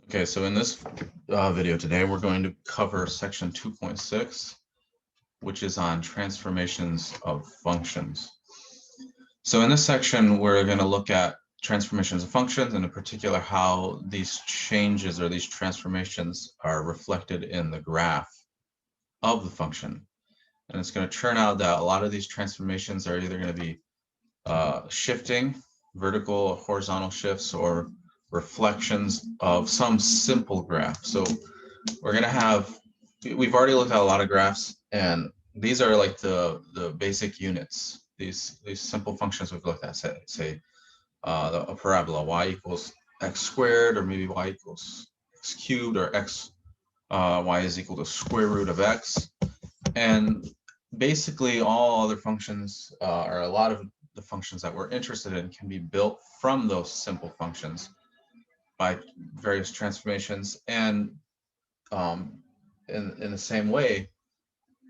Okay, so in this video today, we're going to cover section 2.6, which is on transformations of functions. So in this section, we're going to look at transformations of functions, and in particular, how these changes or these transformations are reflected in the graph of the function. And it's going to turn out that a lot of these transformations are either going to be shifting, vertical or horizontal shifts, or reflections of some simple graph. So we're going to have, we've already looked at a lot of graphs, and these are like the basic units. These simple functions we've looked at, say a parabola, y equals x squared, or maybe y equals x cubed, or y is equal to square root of x. And basically all other functions, or a lot of the functions that we're interested in, can be built from those simple functions by various transformations. And in the same way,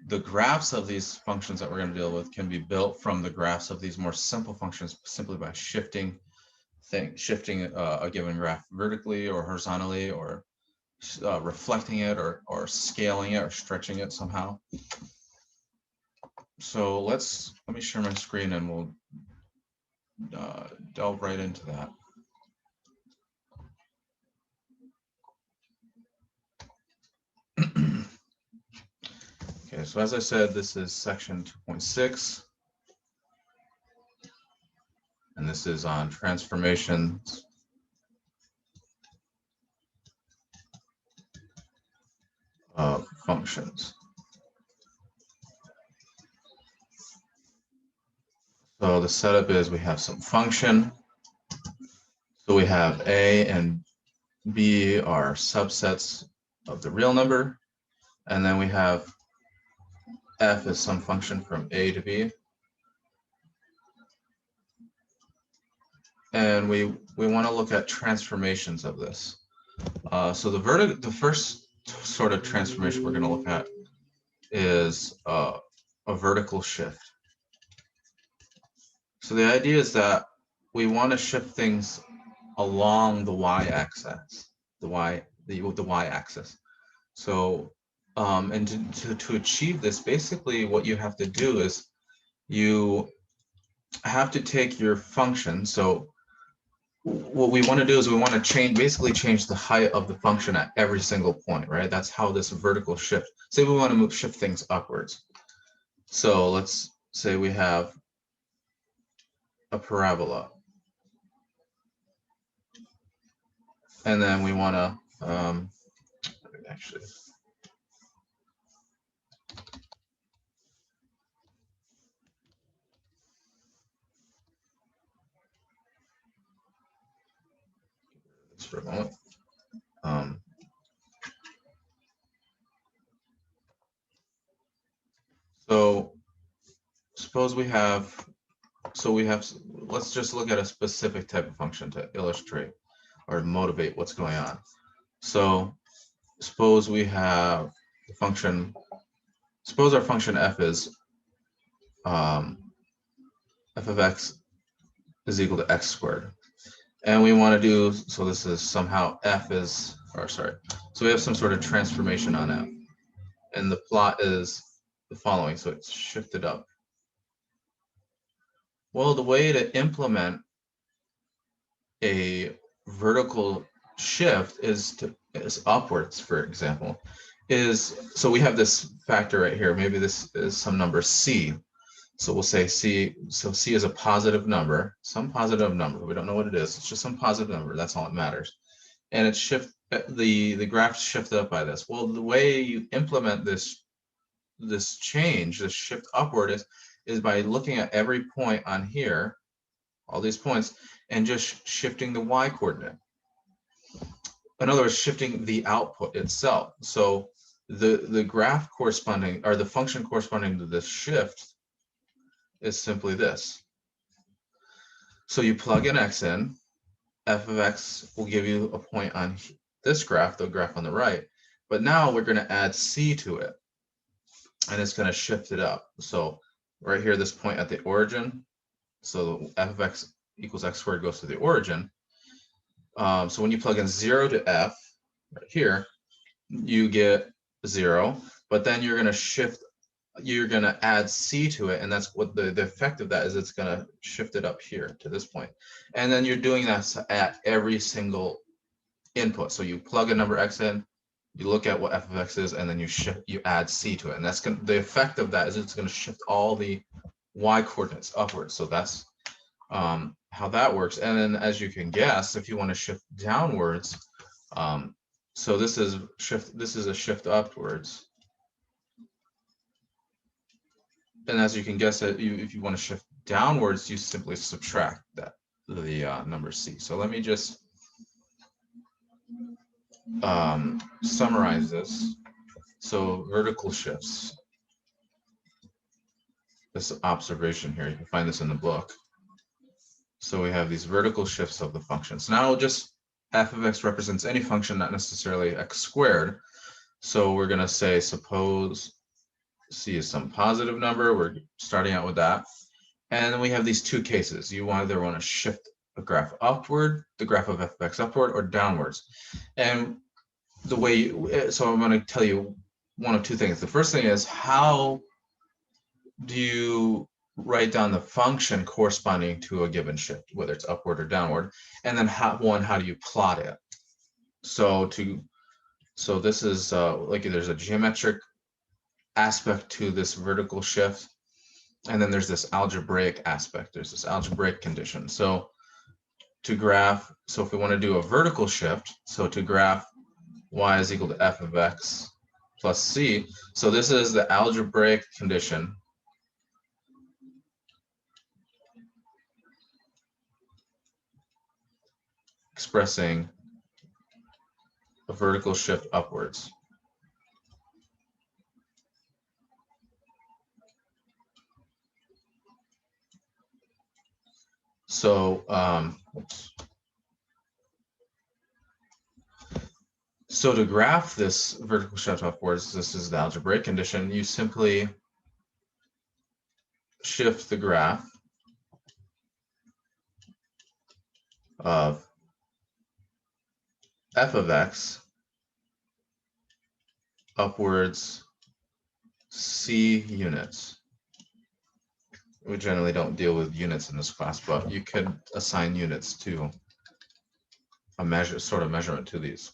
the graphs of these functions that we're going to deal with can be built from the graphs of these more simple functions simply by shifting a given graph vertically or horizontally, or reflecting it, or scaling it, or stretching it somehow. So let me share my screen, and we'll delve right into that. Okay, so as I said, this is section 2.6, and this is on transformations of functions. So the setup is we have some function. So we have A and B are subsets of the real number, and then we have F is some function from A to B. And we want to look at transformations of this. So the first sort of transformation we're going to look at is a vertical shift. So the idea is that we want to shift things along the y-axis, the y-axis. So and to achieve this, basically what you have to do is you have to take your function. So what we want to do is we want to basically change the height of the function at every single point, right? That's how this vertical shift. Say we want to shift things upwards. So let's say we have a parabola, and then we want to actually. For a moment. So suppose we have, let's just look at a specific type of function to illustrate or motivate what's going on. So suppose we have the function, suppose our function f is f of x is equal to x squared. And we want to do, so this is somehow f is, or sorry, so we have some sort of transformation on f. And the plot is the following, so it's shifted up. Well, the way to implement a vertical shift is upwards, for example, so we have this factor right here. Maybe this is some number c. So we'll say c, so c is a positive number, some positive number. We don't know what it is. It's just some positive number. That's all that matters. And it's the graph shifted up by this. Well, the way you implement this change, this shift upward, is by looking at every point on here, all these points, and just shifting the y coordinate. In other words, shifting the output itself. So the graph corresponding, or the function corresponding to this shift, is simply this. So you plug in x in, f of x will give you a point on this graph, the graph on the right. But now we're going to add c to it, and it's going to shift it up. So right here, this point at the origin, so f of x equals x squared goes to the origin. So when you plug in 0 to f, right here, you get 0, but then you're going to add c to it, and that's what the effect of that is. It's going to shift it up here to this point, and then you're doing that at every single input. So you plug a number x in, you look at what f of x is, and then you add c to it, and that's the effect of that is it's going to shift all the y coordinates upwards. So that's how that works. And then, as you can guess, if you want to shift downwards, so this is a shift upwards. And as you can guess, if you want to shift downwards, you simply subtract the number c. So let me just summarize this. So vertical shifts. This observation here, you can find this in the book. So we have these vertical shifts of the functions. Now just f of x represents any function, not necessarily x squared. So we're going to say, suppose c is some positive number. We're starting out with that. And then we have these two cases. You either want to shift a graph upward, the graph of f of x upward, or downwards. And the way so I'm going to tell you one of two things. The first thing is, how do you write down the function corresponding to a given shift, whether it's upward or downward? And then how do you plot it? So this is like there's a geometric aspect to this vertical shift, and then there's this algebraic aspect. There's this algebraic condition. So if we want to do a vertical shift, so to graph y is equal to f of x plus c, so this is the algebraic condition expressing a vertical shift upwards. So, so to graph this vertical shift upwards, this is the algebraic condition. You simply shift the graph of f of x upwards c units. We generally don't deal with units in this class, but you could assign units to a measurement to these,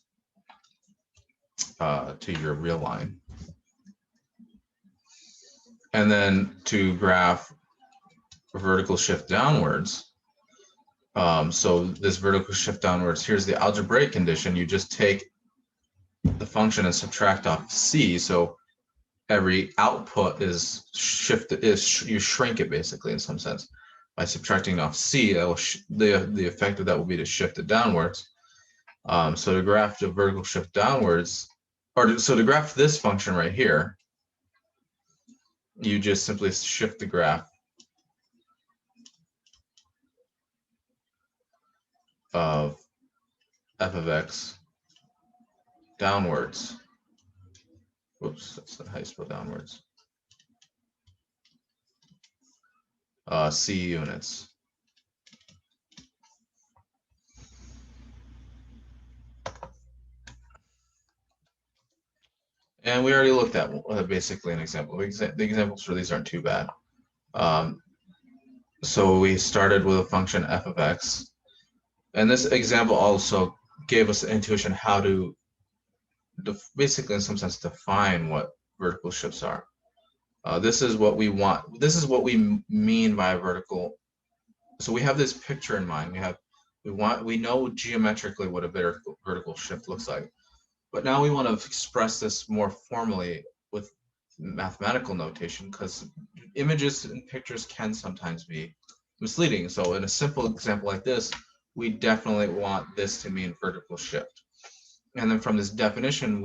to your real line. And then to graph a vertical shift downwards, so this vertical shift downwards, here's the algebraic condition. You just take the function and subtract off c. So every output is shifted, you shrink it basically in some sense by subtracting off c. The effect of that will be to shift it downwards. So to graph the vertical shift downwards, so to graph this function right here, you just simply shift the graph of f of x downwards. Whoops, that's not how you spell downwards. C units. And we already looked at basically an example. The examples for these aren't too bad. So we started with a function f of x. And this example also gave us the intuition how to basically, in some sense, define what vertical shifts are. This is what we want. This is what we mean by a vertical. So we have this picture in mind. We know geometrically what a vertical shift looks like. But now we want to express this more formally with mathematical notation, because images and pictures can sometimes be misleading. So in a simple example like this, we definitely want this to mean vertical shift. And then from this definition,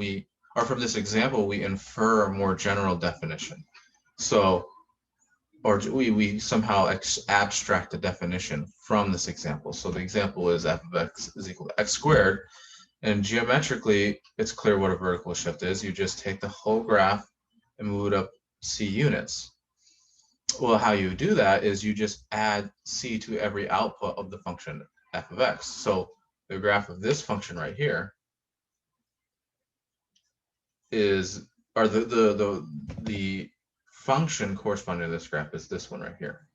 from this example, we infer a more general definition. So, or we somehow abstract the definition from this example. So the example is f of x is equal to x squared. And geometrically, it's clear what a vertical shift is. You just take the whole graph and move it up c units. Well, how you do that is you just add c to every output of the function f of x. So the graph of this function right here the function corresponding to this graph is this one right here.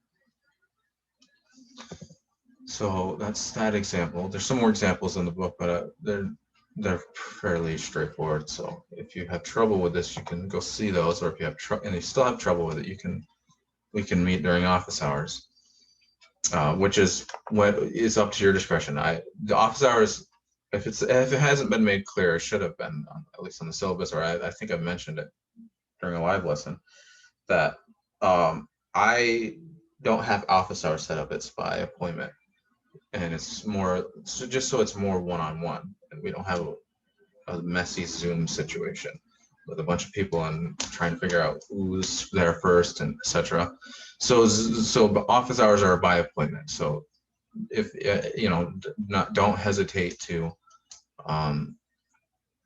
So that's that example. There's some more examples in the book, but they're fairly straightforward. So if you have trouble with this, you can go see those, or if you have and you still have trouble with it, we can meet during office hours, which is what is up to your discretion. The office hours, if it hasn't been made clear, it should have been at least on the syllabus, or I think I mentioned it during a live lesson, that I don't have office hours set up. It's by appointment, and it's more just so it's more one-on-one, and we don't have a messy Zoom situation with a bunch of people and trying to figure out who's there first and etc. So office hours are by appointment. So if don't hesitate to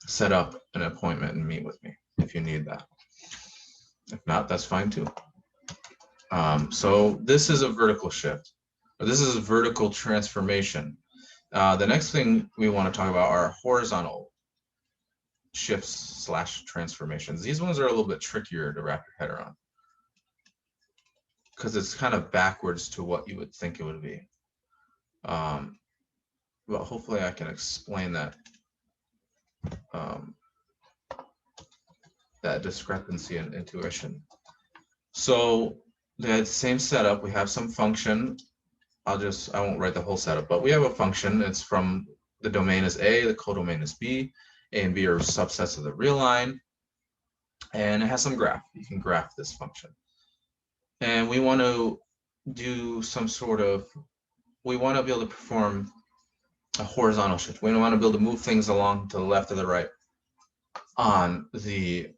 set up an appointment and meet with me if you need that. If not, that's fine too. So this is a vertical shift, or this is a vertical transformation. The next thing we want to talk about are horizontal shifts / transformations. These ones are a little bit trickier to wrap your head around because it's kind of backwards to what you would think it would be. But hopefully I can explain that that discrepancy in intuition. So the same setup, we have some function. I won't write the whole setup, but we have a function. It's from the domain is A, the codomain is B. A and B are subsets of the real line, and it has some graph. You can graph this function. And we want to do some sort of, we want to be able to perform a horizontal shift. We want to be able to move things along to the left or the right on the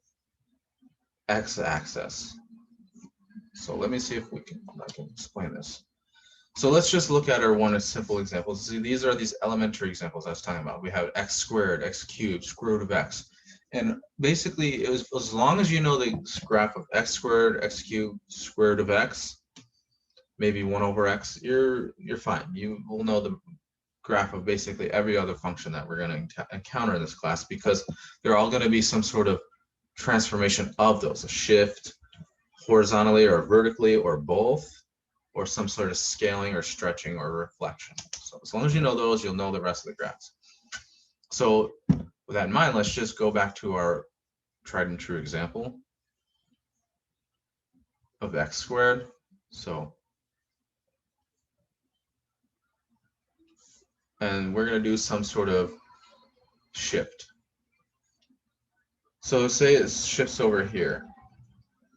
x-axis. So let me see if I can explain this. So let's just look at our one simple example. See, these are these elementary examples I was talking about. We have x squared, x cubed, square root of x. And basically, it was as long as you know the graph of x squared, x cubed, square root of x, maybe 1 over x, you're fine. You will know the graph of basically every other function that we're going to encounter in this class, because they're all going to be some sort of transformation of those, a shift horizontally or vertically or both, or some sort of scaling or stretching or reflection. So as long as you know those, you'll know the rest of the graphs. So with that in mind, let's just go back to our tried and true example of x squared. So, and we're going to do some sort of shift. So say it shifts over here.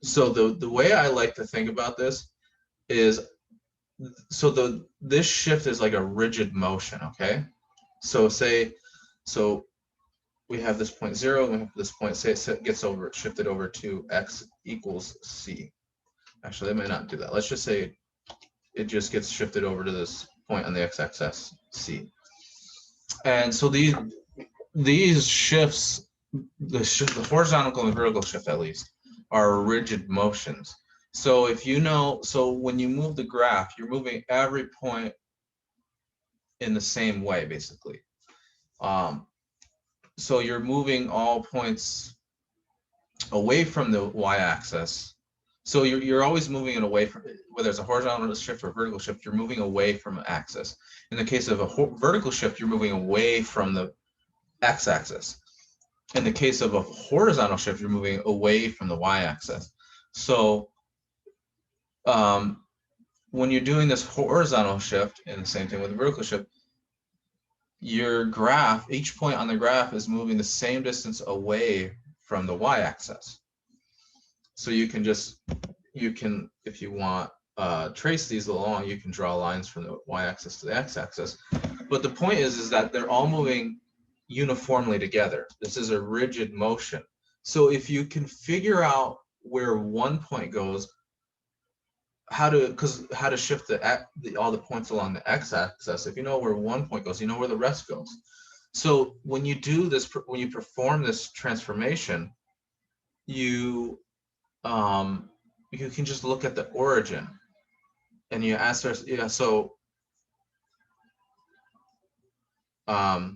So the way I like to think about this is, so this shift is like a rigid motion, okay? So we have this point 0, and we have this point, say it gets shifted over to x equals c. Actually, that may not do that. Let's just say it just gets shifted over to this point on the x-axis, c. And so these shifts, the horizontal and vertical shift at least, are rigid motions. So if you know, so when you move the graph, you're moving every point in the same way, basically. So you're moving all points away from the y-axis. So you're always moving it away from, whether it's a horizontal shift or vertical shift, you're moving away from the axis. In the case of a vertical shift, you're moving away from the x-axis. In the case of a horizontal shift, you're moving away from the y-axis. So when you're doing this horizontal shift, and the same thing with the vertical shift, your graph, each point on the graph is moving the same distance away from the y-axis. So you can, if you want, trace these along, you can draw lines from the y-axis to the x-axis. But the point is that they're all moving uniformly together. This is a rigid motion. So if you can figure out where one point goes, how to shift all the points along the x-axis, if you know where one point goes, you know where the rest goes. So when you do this, when you perform this transformation, you can just look at the origin, and you ask yourself, yeah,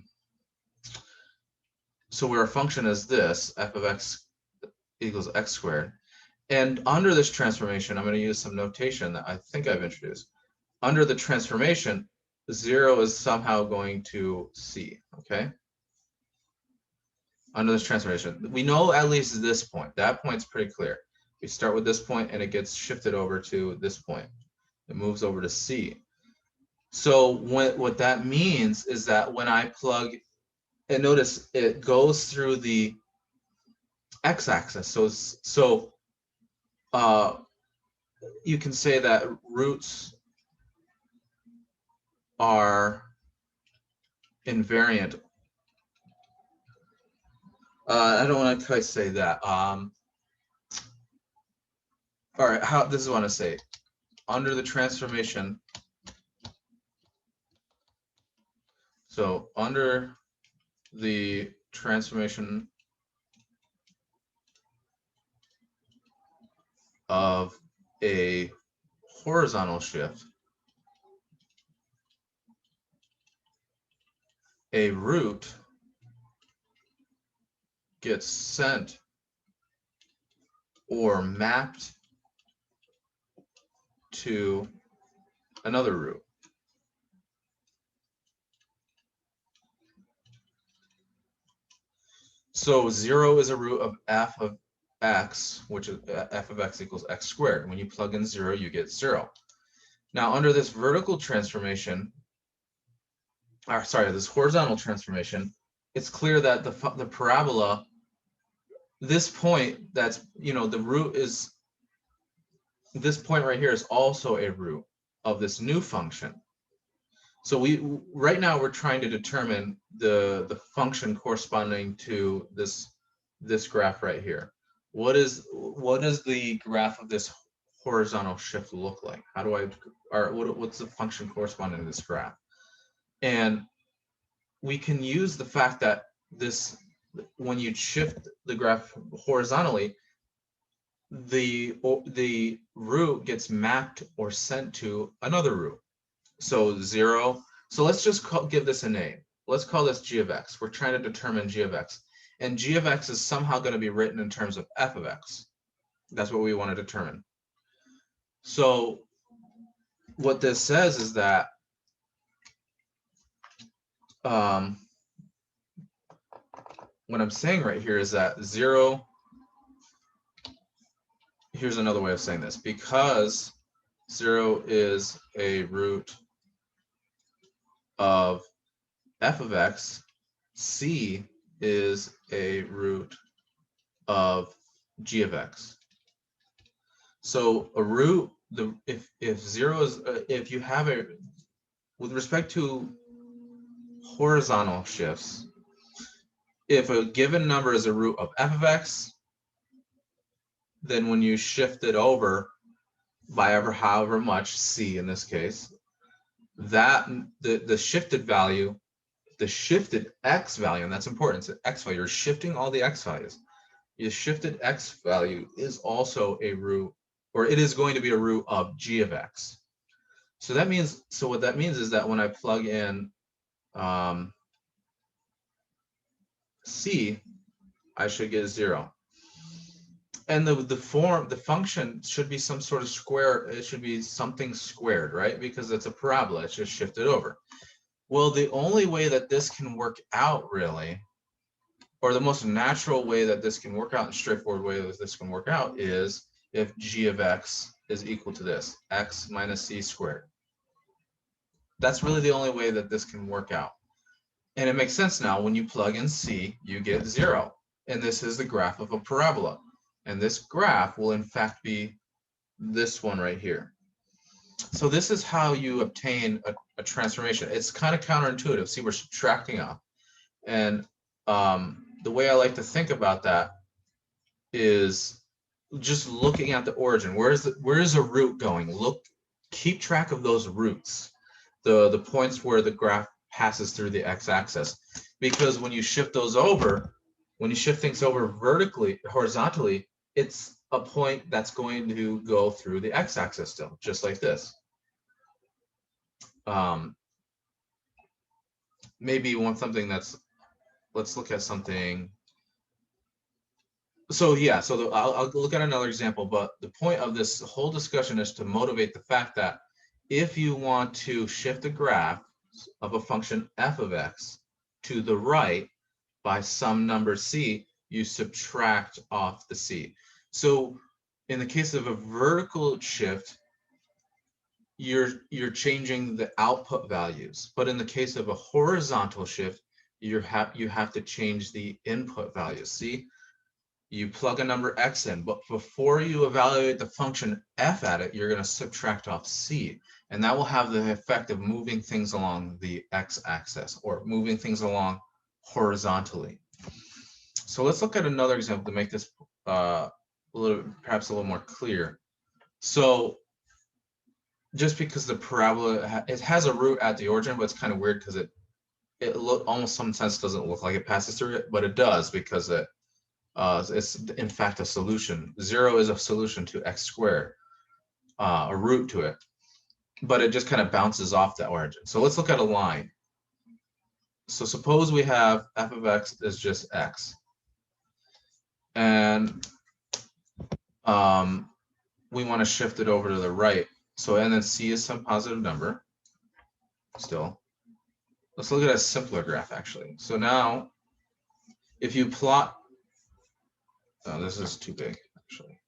So where a function is this, f of x equals x squared. And under this transformation, I'm going to use some notation that I think I've introduced. Under the transformation, 0 is somehow going to c, okay? Under this transformation. We know at least this point. That point's pretty clear. We start with this point and it gets shifted over to this point. It moves over to c. So what that means is that when I plug, and notice it goes through the x-axis. So you can say that roots are invariant. I don't want to quite say that. All right, this is what I say. Under the transformation, so under the transformation of a horizontal shift, a root gets sent or mapped to another root. So 0 is a root of f of x, which is f of x equals x squared. When you plug in 0, you get 0. Now, under this vertical transformation, or sorry, this horizontal transformation, it's clear that the parabola, this point, that's, the root is, this point right here is also a root of this new function. So right now we're trying to determine the function corresponding to this graph right here. What does the graph of this horizontal shift look like? What's the function corresponding to this graph? And we can use the fact that when you shift the graph horizontally, the root gets mapped or sent to another root. So 0. So let's just give this a name. Let's call this g of x. We're trying to determine g of x. And g of x is somehow going to be written in terms of f of x. That's what we want to determine. So what this says is that what I'm saying right here is that 0, here's another way of saying this. Because 0 is a root of f of x, c is a root of g of x. So a root, if 0 is, if you have a, with respect to horizontal shifts, if a given number is a root of f of x, then when you shift it over by however much, c in this case, that the shifted value, the shifted x value, and that's important, it's x value, you're shifting all the x values. The shifted x value is also a root, or it is going to be a root of g of x. So that means, so what that means is that when I plug in c, I should get 0. And the function should be some sort of square. It should be something squared, right? Because it's a parabola. It's just shifted over. Well, the only way that this can work out, really, or the most natural way that this can work out, and straightforward way that this can work out, is if g of x is equal to this, x minus c squared. That's really the only way that this can work out. And it makes sense now. When you plug in c, you get 0. And this is the graph of a parabola. And this graph will in fact be this one right here. So this is how you obtain a transformation. It's kind of counterintuitive. See, we're subtracting off. And the way I like to think about that is just looking at the origin. Where is a root going? Keep track of those roots, the points where the graph passes through the x-axis. Because when you shift those over, when you shift things over horizontally, it's a point that's going to go through the x-axis still, just like this. Maybe you want something that's let's look at something. So yeah, so I'll look at another example, but the point of this whole discussion is to motivate the fact that if you want to shift the graph of a function f of x to the right by some number c, you subtract off the c. So in the case of a vertical shift, you're changing the output values, but in the case of a horizontal shift, you have to change the input values. See, you plug a number x in, but before you evaluate the function f at it, you're going to subtract off c, and that will have the effect of moving things along the x-axis or moving things along horizontally. So let's look at another example to make this perhaps a little more clear. So just because the parabola, it has a root at the origin, but it's kind of weird because it almost some sense doesn't look like it passes through it, but it does because it's in fact a solution. 0 is a solution to x squared, a root to it, but it just kind of bounces off the origin. So let's look at a line. So suppose we have f of x is just x, and we want to shift it over to the right. So and then c is some positive number still. Let's look at a simpler graph actually. So now if you plot, oh, this is too big actually.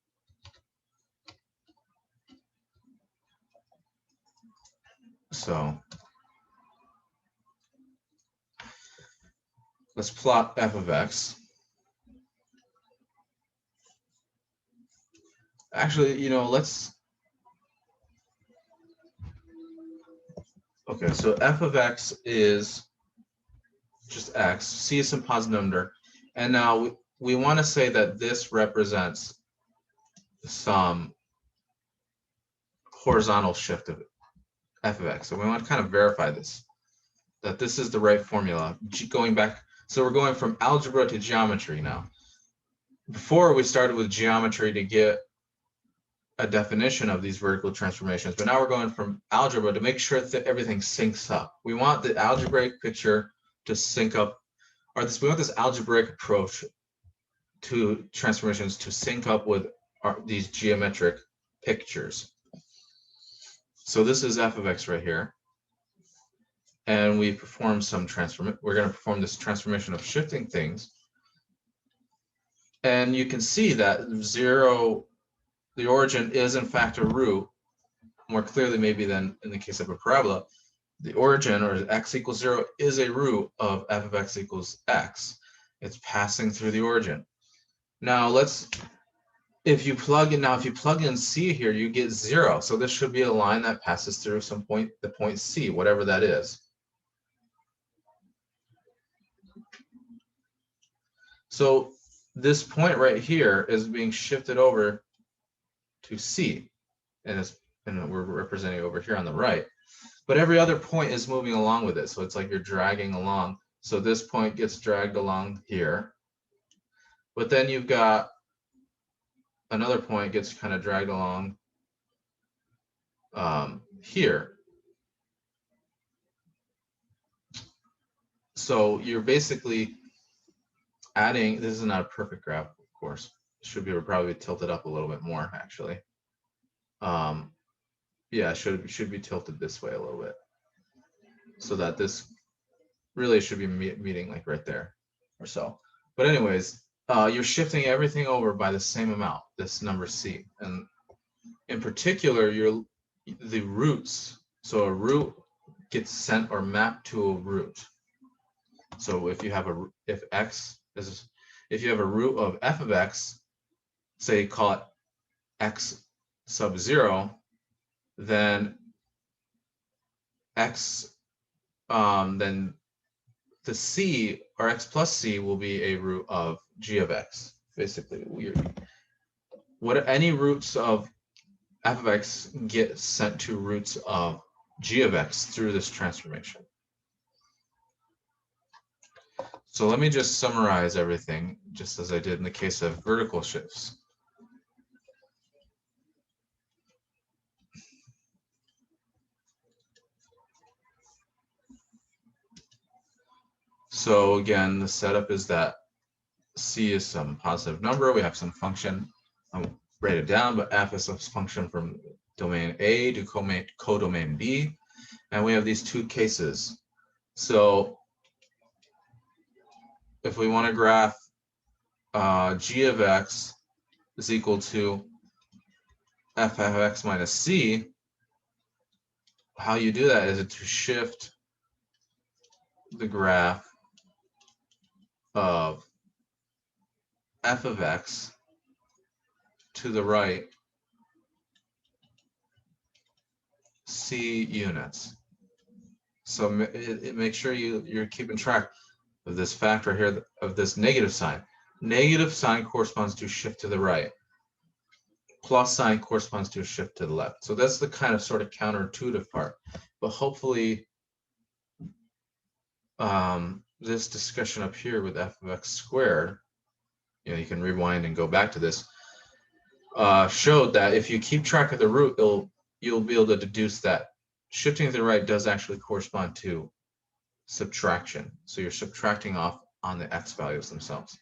So let's plot f of x. Actually, you know, okay, so f of x is just x, c is some positive number, and now we want to say that this represents some horizontal shift of f of x. So we want to kind of verify this, that this is the right formula. Going back, so we're going from algebra to geometry now. Before we started with geometry to get a definition of these vertical transformations, but now we're going from algebra to make sure that everything syncs up. We want the algebraic picture to sync up, or we want this algebraic approach to transformations to sync up with these geometric pictures. So this is f of x right here, and we perform some we're going to perform this transformation of shifting things, and you can see that 0, the origin is in fact a root, more clearly maybe than in the case of a parabola. The origin, or x equals 0, is a root of f of x equals x. It's passing through the origin. Now if you plug in c here, you get 0. So this should be a line that passes through some point, the point c, whatever that is. So this point right here is being shifted over to c, and we're representing over here on the right. But every other point is moving along with it. So it's like you're dragging along. So this point gets dragged along here. But then you've got another point gets kind of dragged along here. So you're basically adding, this is not a perfect graph, of course. It should be probably tilted up a little bit more, actually. Yeah, it should be tilted this way a little bit, so that this really should be meeting like right there or so. But anyways, you're shifting everything over by the same amount, this number c, and in particular, the roots. So a root gets sent or mapped to a root. So if you have if you have a root of f of x, say call it x sub 0, then then the c, or x plus c, will be a root of g of x. Basically, any roots of f of x get sent to roots of g of x through this transformation. So let me just summarize everything, just as I did in the case of vertical shifts. So again, the setup is that C is some positive number. We have some function. I'll write it down, but f is a function from domain A to codomain B. And we have these two cases. So if we want to graph g of x is equal to f of x minus c, how you do that is to shift the graph of f of x to the right c units. So make sure you're keeping track of this fact right here, of this negative sign. Negative sign corresponds to shift to the right. Plus sign corresponds to a shift to the left. So that's the kind of sort of counterintuitive part. But hopefully this discussion up here with f of x squared, you can rewind and go back to this, showed that if you keep track of the root, you'll be able to deduce that shifting to the right does actually correspond to subtraction. So you're subtracting off on the x values themselves.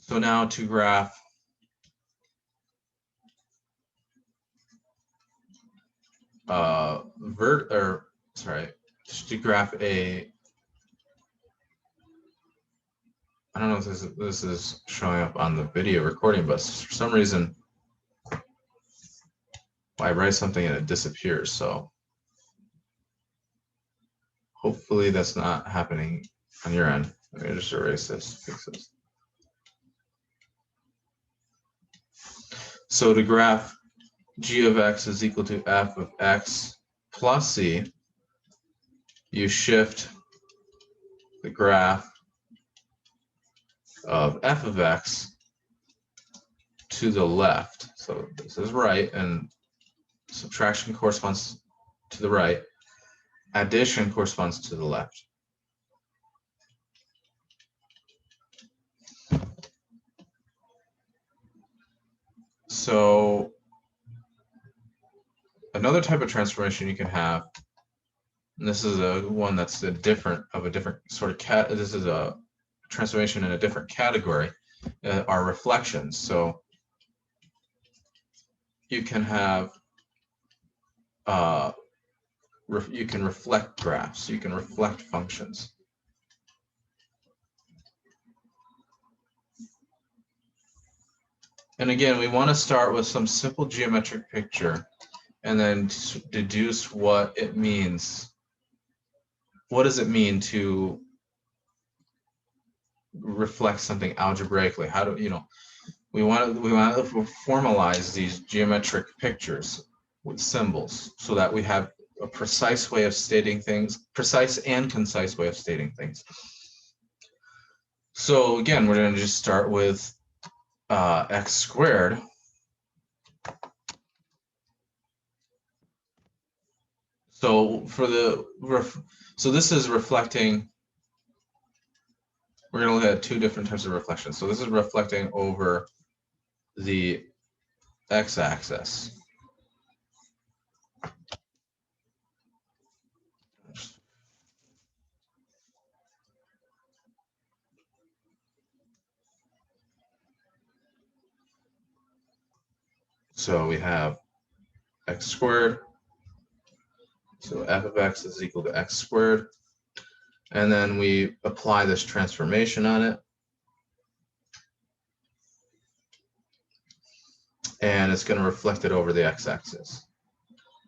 So now to graph to graph a, I don't know if this is showing up on the video recording, but for some reason I write something and it disappears. So hopefully that's not happening on your end. Let me just erase this, fix this. So to graph g of x is equal to f of x plus c, you shift the graph of f of x to the left. So this is right, and subtraction corresponds to the right. Addition corresponds to the left. So another type of transformation you can have, and this is one that's a different sort of this is a transformation in a different category, are reflections. So you can have you can reflect graphs, you can reflect functions. And again, we want to start with some simple geometric picture and then deduce what it means. What does it mean to reflect something algebraically? How do we want to formalize these geometric pictures with symbols so that we have a precise way of stating things, precise and concise way of stating things. So again, we're going to just start with x squared. So so this is reflecting. We're going to look at two different types of reflections. So this is reflecting over the x-axis. So we have x squared. So f of x is equal to x squared. And then we apply this transformation on it. And it's going to reflect it over the x-axis.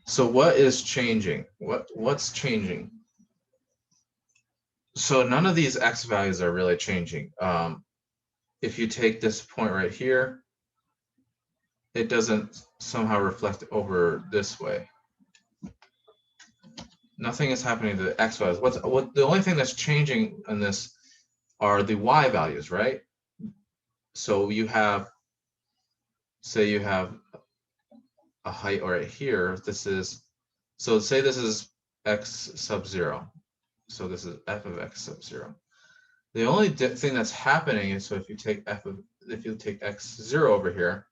So what is changing? What's changing? So none of these x values are really changing. If you take this point right here, it doesn't somehow reflect over this way. Nothing is happening to the x values. The only thing that's changing in this are the y values, right? So you have, say you have a height right here. This is, so say this is x sub 0. So this is f of x sub 0. The only thing that's happening is, so if you take x0 over here,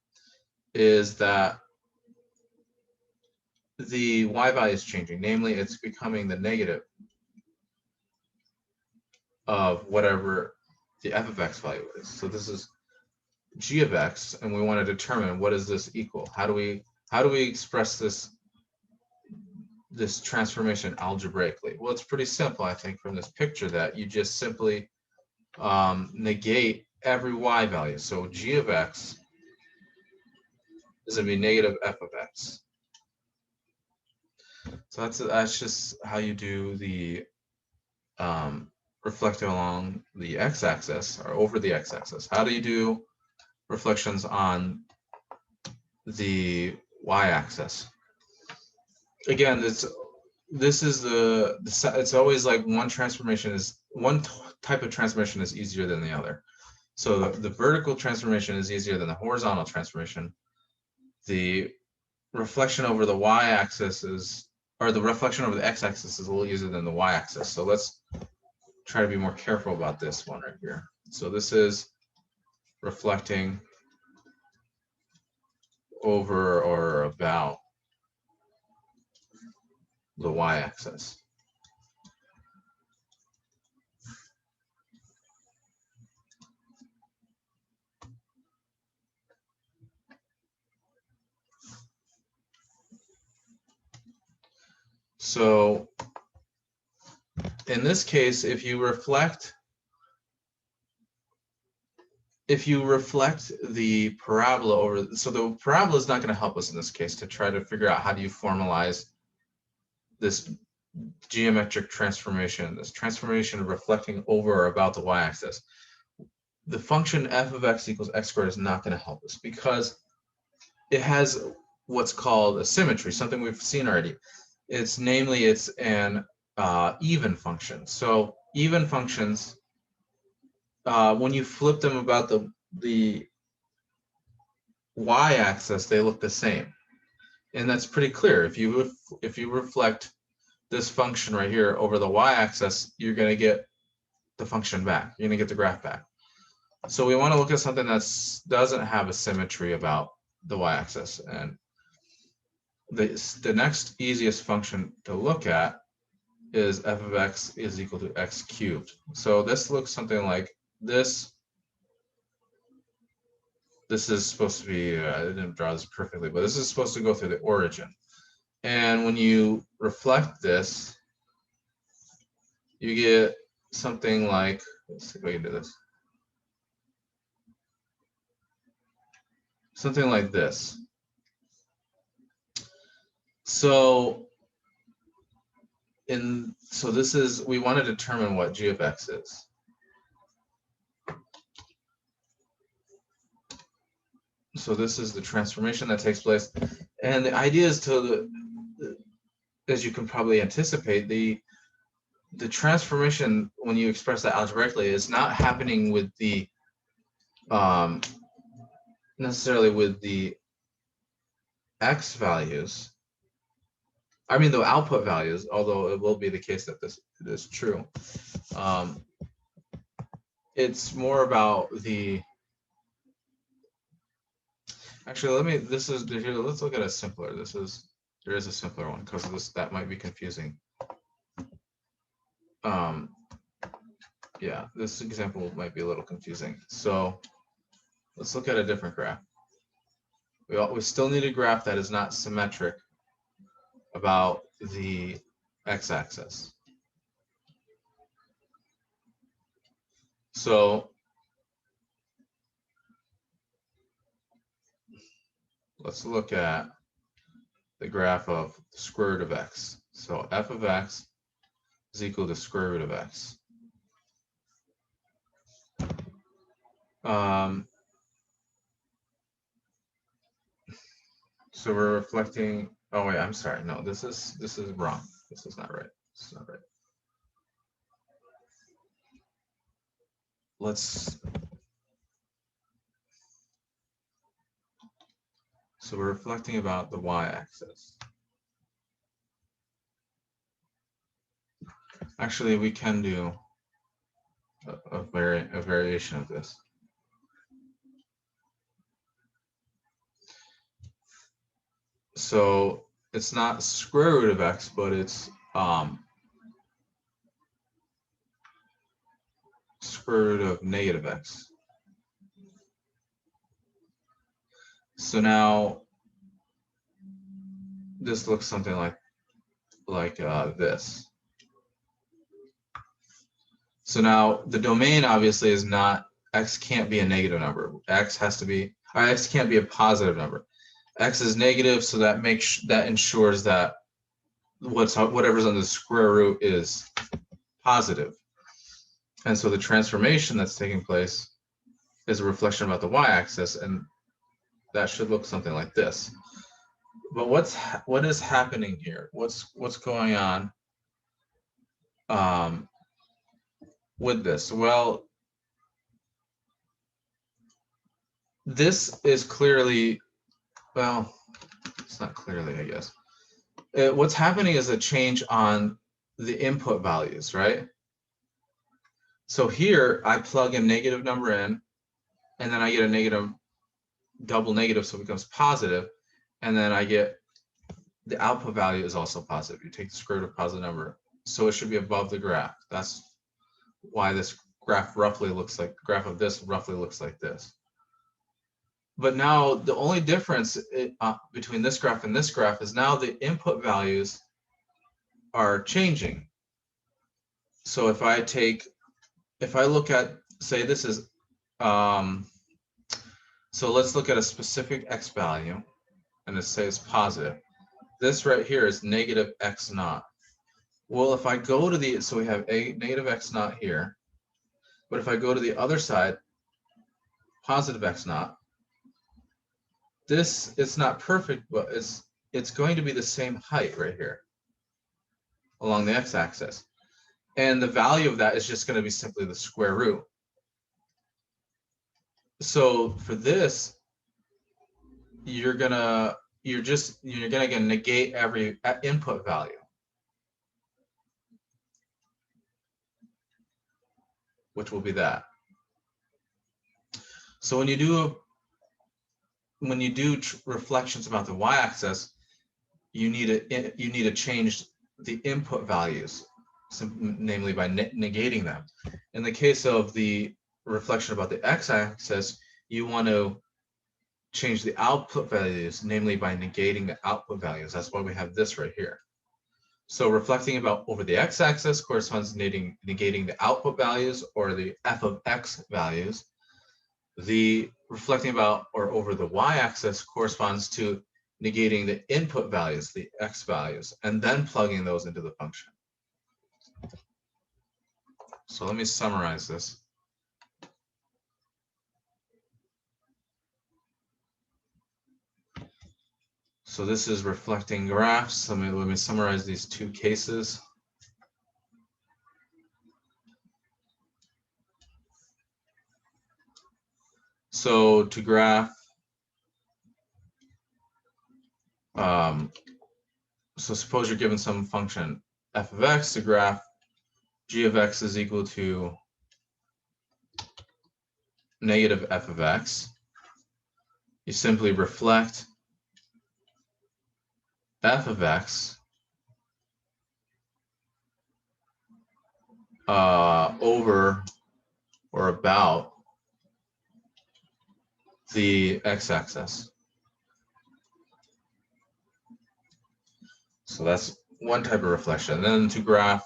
is that the y value is changing. Namely, it's becoming the negative of whatever the f of x value is. So this is g of x, and we want to determine what is this equal. How do we express this transformation algebraically? Well, it's pretty simple, I think, from this picture, that you just simply negate every y value. So g of x is going to be negative f of x. So that's just how you do the reflecting along the x-axis or over the x-axis. How do you do reflections on the y-axis? Again, this is it's always like one type of transformation is easier than the other. So the vertical transformation is easier than the horizontal transformation. The reflection over the y-axis or the reflection over the x-axis is a little easier than the y-axis. So let's try to be more careful about this one right here. So this is reflecting over or about the y-axis. So in this case, if you reflect the parabola over, so the parabola is not going to help us in this case to try to figure out how do you formalize this geometric transformation, this transformation reflecting over or about the y-axis. The function f of x equals x squared is not going to help us because it has what's called a symmetry, something we've seen already. It's an even function. So even functions, when you flip them about the y-axis, they look the same, and that's pretty clear. If you reflect this function right here over the y-axis, you're going to get the function back. You're going to get the graph back. So we want to look at something that doesn't have a symmetry about the y-axis, and the next easiest function to look at is f of x is equal to x cubed. So this looks something like this. This is supposed to be, I didn't draw this perfectly, but this is supposed to go through the origin. And when you reflect this, you get something like, let's see if I can do this. Something like this. So this is, we want to determine what g of x is. So this is the transformation that takes place. And the idea is as you can probably anticipate, the transformation, when you express that algebraically, is not happening with the necessarily with the x values. I mean the output values, although it will be the case that this is true. It's more about the. Actually, let's look at a simpler. There is a simpler one because that might be confusing. Yeah, this example might be a little confusing. So let's look at a different graph. We still need a graph that is not symmetric about the x-axis. So let's look at the graph of the square root of x. So f of x is equal to square root of x. So we're reflecting. Oh wait, I'm sorry. No, this is wrong. This is not right. This is not right. So we're reflecting about the y-axis. Actually, we can do a variation of this. So it's not square root of x, but it's square root of negative x. So now this looks something like this. So now the domain obviously is not, x can't be a negative number. X has to be, or x can't be a positive number. X is negative, so that that ensures that whatever's on the square root is positive. And so the transformation that's taking place is a reflection about the y-axis, and that should look something like this. But what is happening here? What's going on with this? Well, this is clearly, well, it's not clearly, I guess. What's happening is a change on the input values, right? So here I plug a negative number in, and then I get a negative, double negative, so it becomes positive, and then I get the output value is also positive. You take the square root of a positive number, so it should be above the graph. That's why this graph roughly looks like, graph of this roughly looks like this. But now the only difference between this graph and this graph is now the input values are changing. So if I look at, say this is, so let's look at a specific x value, and let's say it's positive. This right here is negative x naught. Well, if I go to the, so we have a negative x naught here, but if I go to the other side, positive x naught, this is not perfect, but it's going to be the same height right here along the x-axis. And the value of that is just going to be simply the square root. So for this, you're gonna negate every input value. Which will be that. So when you do reflections about the y-axis, you need to change the input values, namely by negating them. In the case of the reflection about the x-axis, you want to change the output values, namely by negating the output values. That's why we have this right here. So reflecting about over the x-axis corresponds to negating the output values, or the f of x values. The reflecting about or over the y-axis corresponds to negating the input values, the x values, and then plugging those into the function. So let me summarize this. So this is reflecting graphs. Let me summarize these two cases. So to graph, so suppose you're given some function f of x to graph g of x is equal to negative f of x. You simply reflect f of x over or about the x-axis. So that's one type of reflection. Then to graph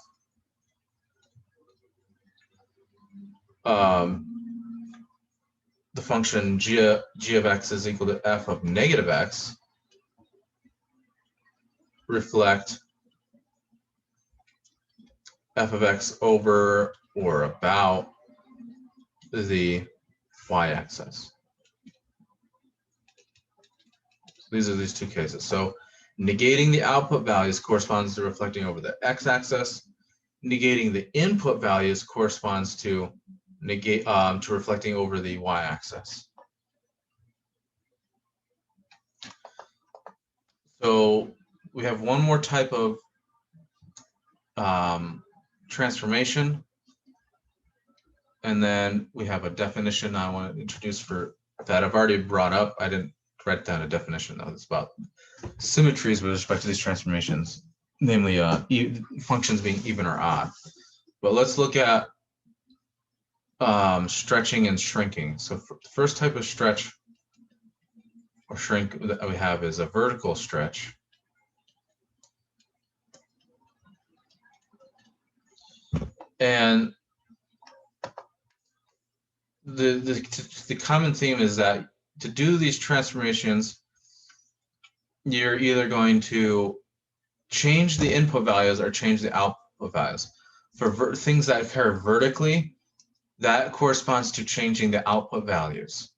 the function g of x is equal to f of negative x, reflect f of x over or about the y-axis. So these are these two cases. So negating the output values corresponds to reflecting over the x-axis. Negating the input values corresponds to reflecting over the y-axis. So we have one more type of transformation, and then we have a definition I want to introduce for that I've already brought up. I didn't write down a definition though. It's about symmetries with respect to these transformations, namely functions being even or odd. But let's look at stretching and shrinking. So the first type of stretch or shrink that we have is a vertical stretch. And the common theme is that to do these transformations, you're either going to change the input values or change the output values. For things that occur vertically, that corresponds to changing the output values.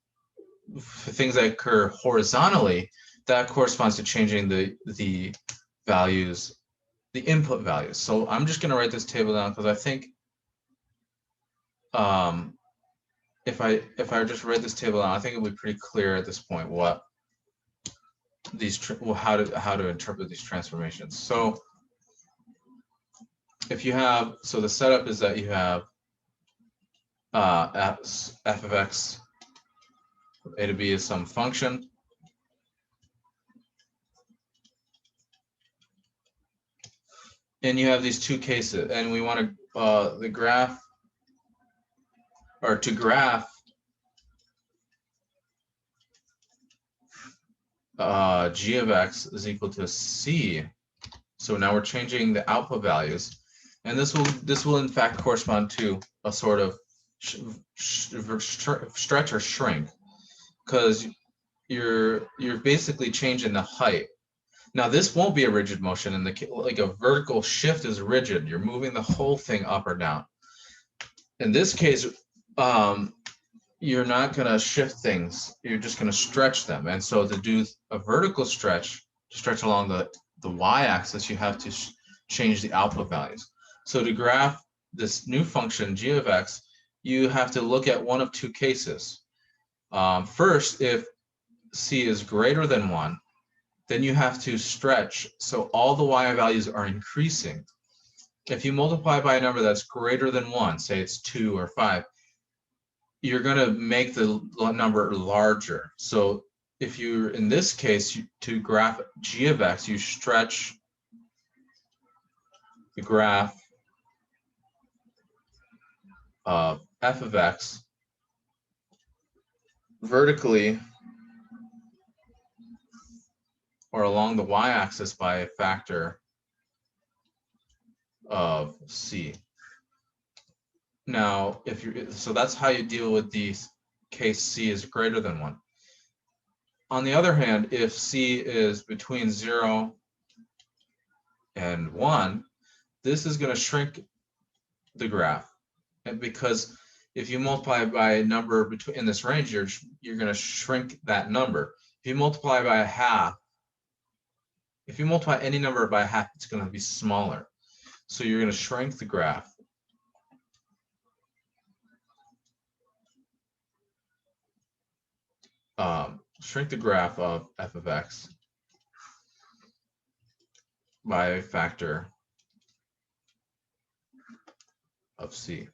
For things that occur horizontally, that corresponds to changing the values, the input values. So I'm just going to write this table down because I think if I just write this table down, I think it'll be pretty clear at this point what these how to interpret these transformations. So if you have, so the setup is that you have f of x from a to b is some function. And you have these two cases, and we want to the graph, or to graph g of x is equal to c. So now we're changing the output values, and this will in fact correspond to a sort of stretch or shrink, because you're basically changing the height. Now this won't be a rigid motion, and like a vertical shift is rigid. You're moving the whole thing up or down. In this case, you're not going to shift things. You're just going to stretch them. And so to do a vertical stretch, to stretch along the y-axis, you have to change the output values. So to graph this new function, g of x, you have to look at one of two cases. First, if c is greater than 1, then you have to stretch so all the y values are increasing. If you multiply by a number that's greater than 1, say it's 2 or 5, you're going to make the number larger. So if you're, in this case, to graph g of x, you stretch the graph of f of x vertically or along the y-axis by a factor of c. Now, so that's how you deal with the case c is greater than 1. On the other hand, if c is between 0 and 1, this is going to shrink the graph, and because if you multiply by a number between in this range, you're going to shrink that number. If you multiply by a half, if you multiply any number by a half, it's going to be smaller. So you're going to shrink the graph. Shrink the graph of f of x by a factor of c.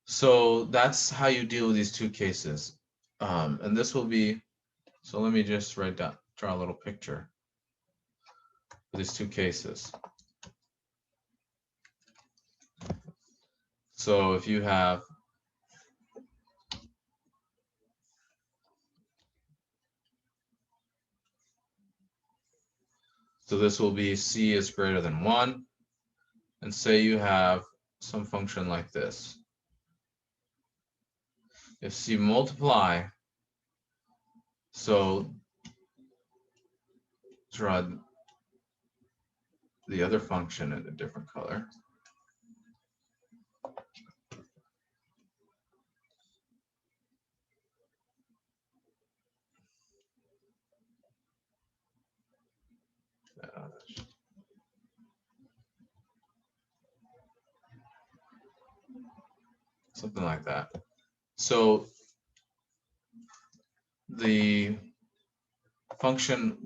So that's how you deal with these two cases. And this will be, so let me just draw a little picture for these two cases. So if you have so this will be c is greater than 1, and say you have some function like this. If c multiply, so draw the other function in a different color. Something like that. So the function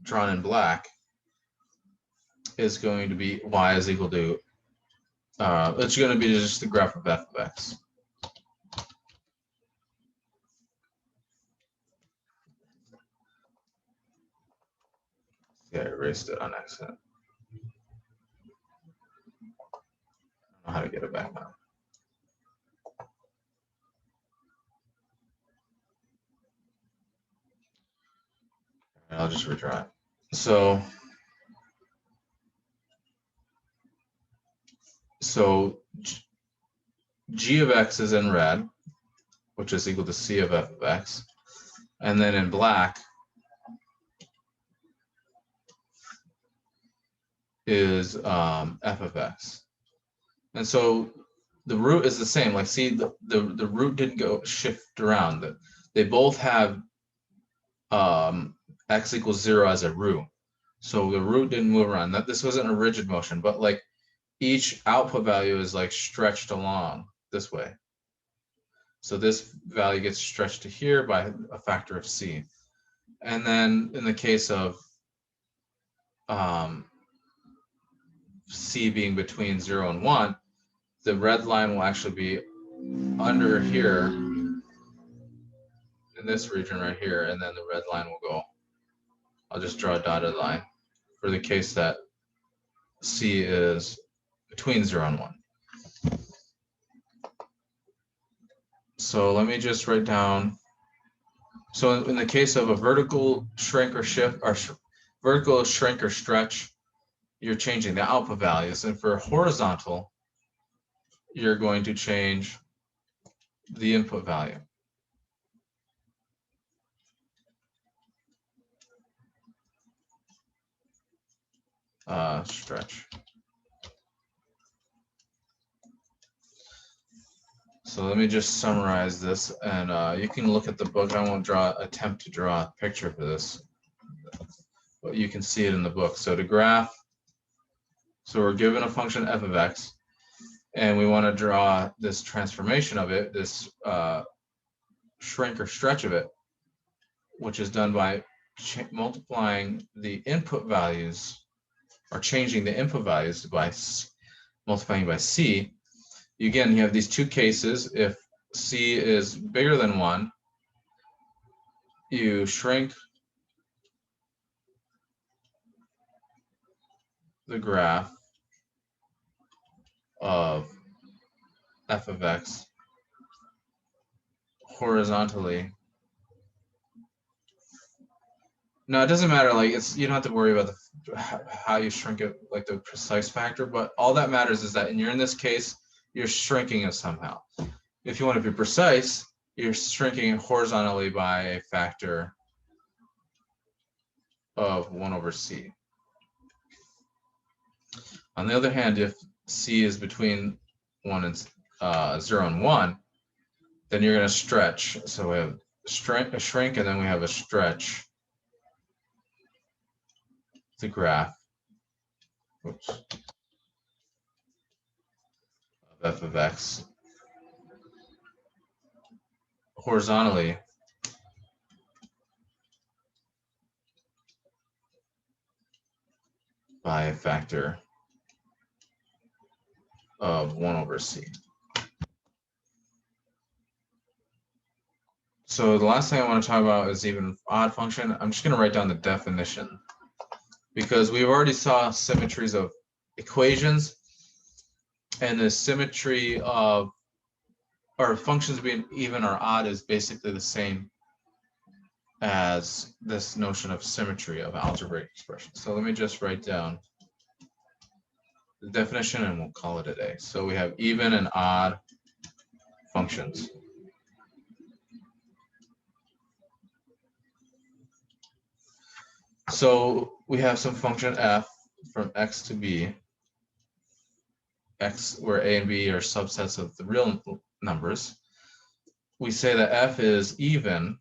drawn in black is going to be y is equal to, it's going to be just the graph of f of x. Yeah, I erased it on accident. I don't know how to get it back now. I'll just redraw it. So g of x is in red, which is equal to c of f of x. And then in black is f of x. And so the root is the same. Like, see, the root didn't go shift around. They both have x equals 0 as a root. So the root didn't move around. That this wasn't a rigid motion, but like each output value is like stretched along this way. So this value gets stretched to here by a factor of c. And then in the case of c being between 0 and 1, the red line will actually be under here in this region right here, and then the red line will go. I'll just draw a dotted line for the case that c is between 0 and 1. So let me just write down. So in the case of a vertical shrink or shift, or vertical shrink or stretch, you're changing the output values. And for horizontal, you're going to change the input value. Stretch. So let me just summarize this, and you can look at the book. I won't attempt to draw a picture for this, but you can see it in the book. So to graph, so we're given a function f of x, and we want to draw this transformation of it, this shrink or stretch of it, which is done by multiplying the input values, or changing the input values by multiplying by c. Again, you have these two cases. If c is bigger than 1, you shrink the graph of f of x horizontally. No, it doesn't matter. Like, you don't have to worry about how you shrink it, like the precise factor. But all that matters is that in this case, you're shrinking it somehow. If you want to be precise, you're shrinking it horizontally by a factor of 1 over c. On the other hand, if c is between 0 and 1, then you're going to stretch. So we have a shrink, and then we have a stretch. The graph, oops, of f of x horizontally by a factor of 1 over c. So the last thing I want to talk about is even odd function. I'm just going to write down the definition, because we've already saw symmetries of equations, and the symmetry of our functions being even or odd is basically the same as this notion of symmetry of algebraic expressions. So let me just write down the definition, and we'll call it a day. So we have even and odd functions. So we have some function f from x to b, x where a and b are subsets of the real numbers. We say that f is even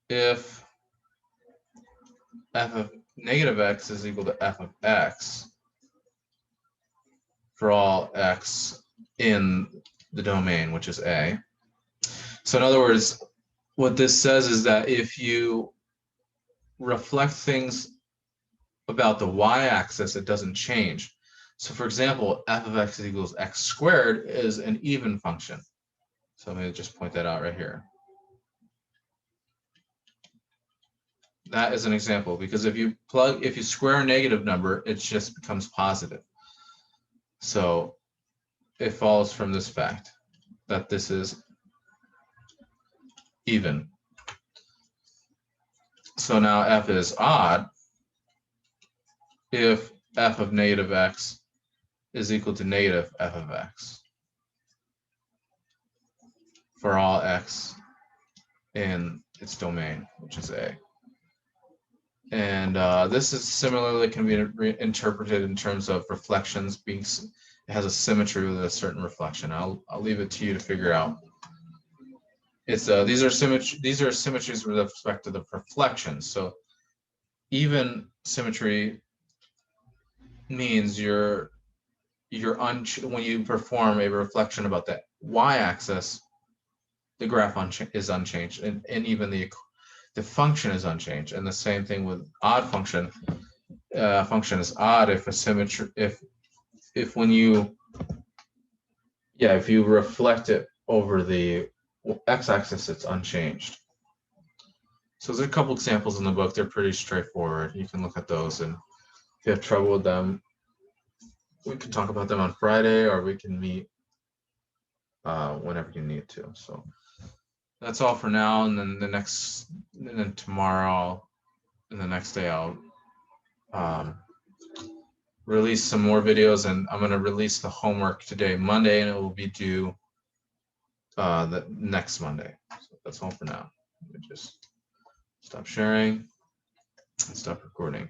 if f of negative x is equal to f of x for all x in the domain, which is a. So in other words, what this says is that if you reflect things about the y-axis, it doesn't change. So for example, f of x equals x squared is an even function. So let me just point that out right here. That is an example, because if you square a negative number, it just becomes positive. So it follows from this fact that this is even. So now f is odd if f of negative x is equal to negative f of x for all x in its domain, which is A. And this is similarly can be interpreted in terms of reflections being, it has a symmetry with a certain reflection. I'll leave it to you to figure out. It's these are symmetries with respect to the reflections. So even symmetry means when you perform a reflection about the y-axis, the graph is unchanged, and even the function is unchanged. And the same thing with odd function. Function is odd if a symmetry, if when you, if you reflect it over the x-axis, it's unchanged. So there's a couple examples in the book. They're pretty straightforward. You can look at those, and if you have trouble with them, we can talk about them on Friday, or we can meet whenever you need to. So that's all for now. And then tomorrow and the next day I'll release some more videos, and I'm going to release the homework today, Monday, and it will be due the next Monday. So that's all for now. Let me just stop sharing and stop recording.